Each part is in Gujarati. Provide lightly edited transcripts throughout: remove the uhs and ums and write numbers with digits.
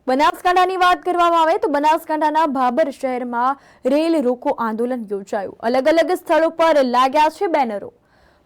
બનાસકાંઠાની વાત કરવામાં આવે તો બનાસકાંઠાના ભાબર શહેરમાં રેલ રોકો આંદોલન યોજાયું। અલગ અલગ સ્થળો પર લાગ્યા છે બેનરો।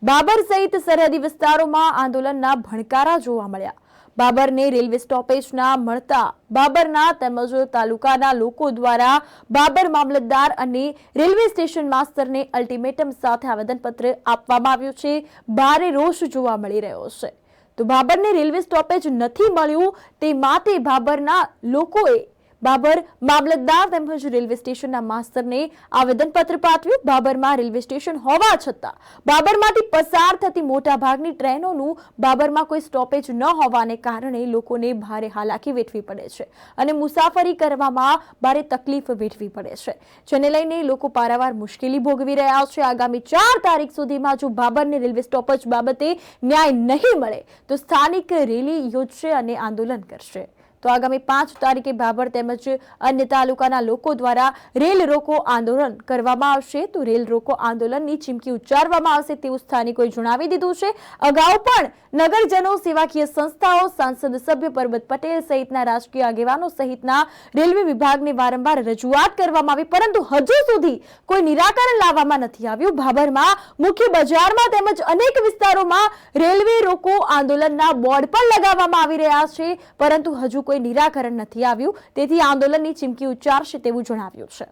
ભાબર સહિત સરહદી વિસ્તારોમાં આંદોલનના ભણકારા જોવા મળ્યા। ભાબરને રેલવે સ્ટોપેજ ના મળતા ભાબરના તેમજ તાલુકાના લોકો દ્વારા ભાબર મામલતદાર અને રેલવે સ્ટેશન માસ્તરને અલ્ટિમેટમ સાથે આવેદનપત્ર આપવામાં આવ્યું છે। ભારે રોષ જોવા મળી રહ્યો છે। તો ભાબરને રેલવે સ્ટોપેજ નથી મળ્યું તે માટે ભાબરના લોકોએ ભાબર મામલતદાર તેમજ રેલવે સ્ટેશનના માસ્તરને આવેદનપત્ર પાઠવ્યું। ભાબરમાં રેલવે સ્ટેશન હોવા છતાં ભાબરમાંથી પસાર થતી મોટાભાગની ટ્રેનોનું ભાબરમાં કોઈ સ્ટોપેજ ન હોવાને કારણે લોકોને ભારે હાલાકી વેઠવી પડે છે અને મુસાફરી કરવામાં ભારે તકલીફ વેઠવી પડે છે, જેને લઈને લોકો પારાવાર મુશ્કેલી ભોગવી રહ્યા છે। આગામી 4 તારીખ સુધીમાં જો ભાબરને રેલવે સ્ટોપેજ બાબતે ન્યાય નહીં મળે તો સ્થાનિક રેલી યોજશે અને આંદોલન કરશે। તો આગામી 5 તારીખે ભાબર તેમજ અન્ય તાલુકાના લોકો દ્વારા રેલ રોકો આંદોલન કરવામાં આવશે। તો રેલ રોકો આંદોલનની ચીમકી ઉચ્ચારવામાં આવશે તેવું સ્થાનિકોએ જણાવી દીધું છે। અગાઉ પણ નગરજનો, સેવાકીય સંસ્થાઓ, સાંસદ સભ્ય પરબત પટેલ સહિતના રાજકીય આગેવાનો સહિતના રેલવે વિભાગને વારંવાર રજૂઆત કરવામાં આવી, પરંતુ હજુ સુધી કોઈ નિરાકરણ લાવવામાં નથી આવ્યું। ભાબરમાં મુખ્ય બજારમાં તેમજ અનેક વિસ્તારોમાં રેલવે રોકો આંદોલનના બોર્ડ પણ લગાવવામાં આવી રહ્યા છે, પરંતુ હજુ કોઈ નિરાકરણ નથી આવ્યું, તેથી આંદોલનની ચીમકી ઉચ્ચારશે તેવું જણાવ્યું છે।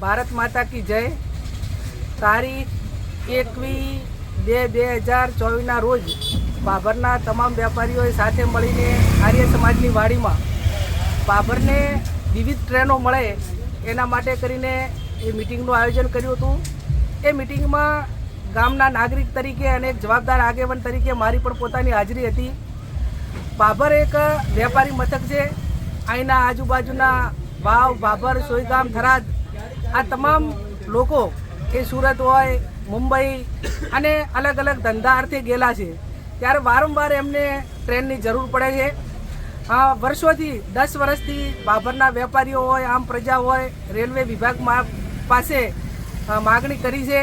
ભારત માતા કી જય। તારીખ 21/2/2024 રોજ ભાબરના તમામ વેપારીઓએ સાથે મળીને આર્ય સમાજની વાડીમાં ભાબરને વિવિધ ટ્રેનો મળે એના માટે કરીને એ મિટિંગનું આયોજન કર્યું હતું। એ મિટિંગમાં ગામના નાગરિક તરીકે અને એક જવાબદાર આગેવાન તરીકે મારી પણ પોતાની હાજરી હતી। ભાબર એક વેપારી મથક છે। અહીંના આજુબાજુના વાવ, ભાબર, સોયગામ, થરાદ આ તમામ લોકો એ સુરત હોય, મુંબઈ અને અલગ અલગ ધંધા અર્થે ગયેલા છે, ત્યારે વારંવાર એમને ટ્રેનની જરૂર પડે છે। વર્ષોથી 10 વર્ષથી ભાબરના વેપારીઓ હોય, આમ પ્રજા હોય, રેલવે વિભાગ પાસે માગણી કરી છે।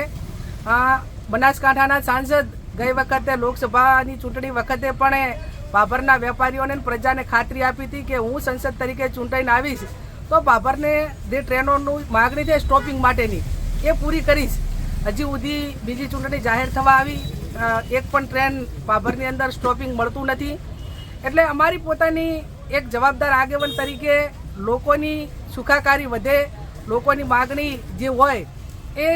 બનાસકાંઠાના સાંસદ ગઈ વખતે લોકસભાની ચૂંટણી વખતે પણ ભાબરના વેપારીઓને પ્રજાને ખાતરી આપી હતી કે હું સંસદ તરીકે ચૂંટાઈને આવીશ તો ભાબરને જે ટ્રેનોની માગણી છે સ્ટોપિંગ માટેની એ પૂરી કરીશ। હજી સુધી બીજી ચૂંટણી જાહેર થવા આવી, એક પણ ટ્રેન ભાબરની અંદર સ્ટોપિંગ મળતું નથી। એટલે અમારી પોતાની એક જવાબદાર આગેવાન તરીકે લોકોની સુખાકારી વધે, લોકોની માગણી જે હોય એ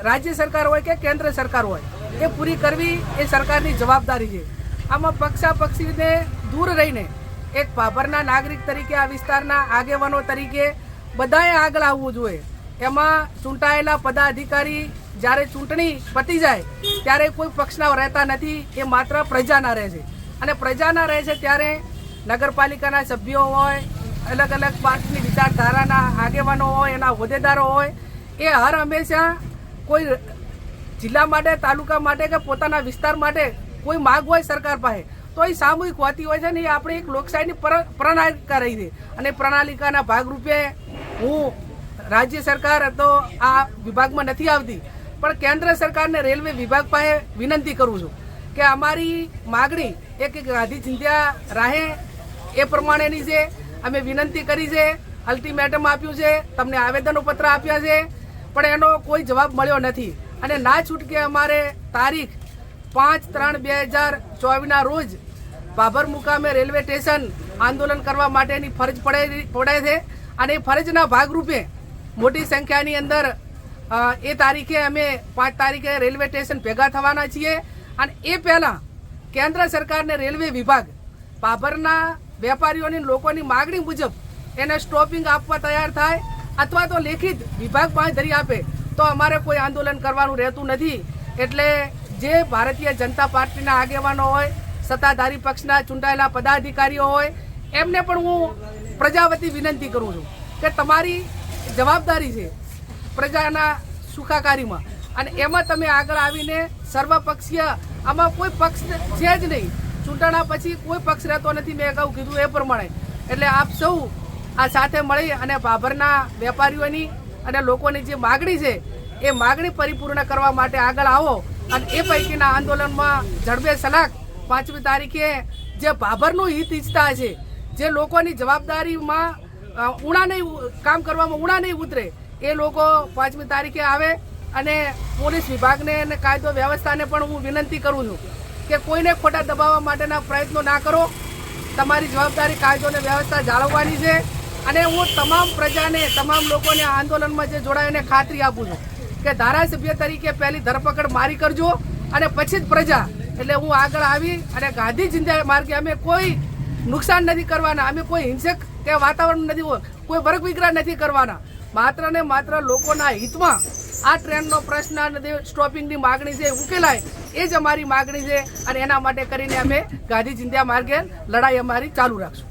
રાજ્ય સરકાર હોય કે કેન્દ્ર સરકાર હોય એ પૂરી કરવી એ સરકારની જવાબદારી છે। આમાં પક્ષાપક્ષીને દૂર રહીને એક ભાબરના નાગરિક તરીકે આ વિસ્તારના આગેવાનો તરીકે બધાએ આગળ આવવું જોઈએ। એમાં ચૂંટાયેલા પદાધિકારી જ્યારે ચૂંટણી પતી જાય ત્યારે કોઈ પક્ષના રહેતા નથી, એ માત્ર પ્રજાના રહે છે અને પ્રજાના રહે છે ત્યારે નગરપાલિકાના સભ્યો હોય, અલગ અલગ પાર્ટીની વિચારધારાના આગેવાનો હોય, એના હોદ્દેદારો હોય, એ હર હંમેશા કોઈ જિલ્લા માટે, તાલુકા માટે કે પોતાના વિસ્તાર માટે કોઈ માગ હોય સરકાર પાસે તો એ સામૂહિક હોતી હોય છે ને એ આપણી એક લોકશાહીની પ્રણાલિકા રહી છે અને પ્રણાલિકાના ભાગરૂપે હું રાજ્ય સરકાર તો આ વિભાગમાં નથી આવતી પણ કેન્દ્ર સરકારને રેલવે વિભાગ પાસે વિનંતી કરું છું કે અમારી માગણી એક ગાંધી ચિંધ્યા રાહે એ પ્રમાણેની છે। અમે વિનંતી કરી છે, અલ્ટિમેટમ આપ્યું છે, તમને આવેદનો પત્ર આપ્યા છે, પણ એનો કોઈ જવાબ મળ્યો નથી અને ના છૂટકે અમારે તારીખ 5/3/2024 રોજ ભાબર મુકામે રેલવે સ્ટેશન આંદોલન કરવા માટેની ફરજ પડે છે અને એ ફરજના ભાગરૂપે મોટી સંખ્યાની અંદર એ તારીખે અમે 5 તારીખે રેલવે સ્ટેશન ભેગા થવાના છીએ અને એ પહેલાં કેન્દ્ર સરકારને રેલવે વિભાગ ભાબરના વેપારીઓની લોકોની માગણી મુજબ એને સ્ટોપિંગ આપવા તૈયાર થાય અથવા તો લેખિત વિભાગ બાંધરી આપે તો અમારે કોઈ આંદોલન કરવાનું રહેતું નથી। એટલે જે ભારતીય જનતા પાર્ટીના આગેવાનો હોય, સત્તાધારી પક્ષના ચૂંટાયેલા પદાધિકારીઓ હોય, એમને પણ હું પ્રજાવતી વિનંતી કરું છું કે તમારી જવાબદારી છે પ્રજાના સુખાકારીમાં અને એમાં તમે આગળ આવીને સર્વપક્ષીય, આમાં કોઈ પક્ષ છે જ નહીં, ચૂંટણા પછી કોઈ પક્ષ રહેતો નથી, મેં અગાઉ કીધું એ પ્રમાણે। એટલે આપ સૌ આ સાથે મળી અને ભાબરના વેપારીઓની અને લોકોની જે માગણી છે એ માગણી પરિપૂર્ણ કરવા માટે આગળ આવો અને એ પૈકીના આંદોલનમાં જડબે સલાક 5મી તારીખે જે ભાબરનું હિત ઈચ્છતા છે, જે લોકોની જવાબદારીમાં કામ કરવામાં ઉણા નહીં ઉતરે એ લોકો 5મી તારીખે આવે. અને પોલીસ વિભાગને અને કાયદો વ્યવસ્થાને પણ હું વિનંતી કરું છું કે કોઈને ખોટા દબાવવા માટેના પ્રયત્નો ના કરો. તમારી જવાબદારી કાયદો અને વ્યવસ્થા જાળવવાની છે. અને હું તમામ પ્રજાને, તમામ લોકોને આ આંદોલનમાં જે જોડાય એને ખાતરી આપું છું કે ધારાસભ્ય તરીકે પહેલી ધરપકડ મારી કરજો અને પછી જ પ્રજા. એટલે હું આગળ આવી અને ગાંધી ચિંધ્યા માર્ગે અમે કોઈ નુકસાન નથી કરવાના, અમે કોઈ હિંસક કે વાતાવરણ નથી, કોઈ વર્ગ વિગ્રહ નથી કરવાના. માત્ર ને માત્ર લોકોના હિતમાં આ ટ્રેનનો પ્રશ્ન અને સ્ટોપિંગની માગણી છે ઉકેલાય એ જ અમારી માગણી છે. અને એના માટે કરીને અમે ગાંધી ચિંધ્યા માર્ગે લડાઈ અમારી ચાલુ રાખશું.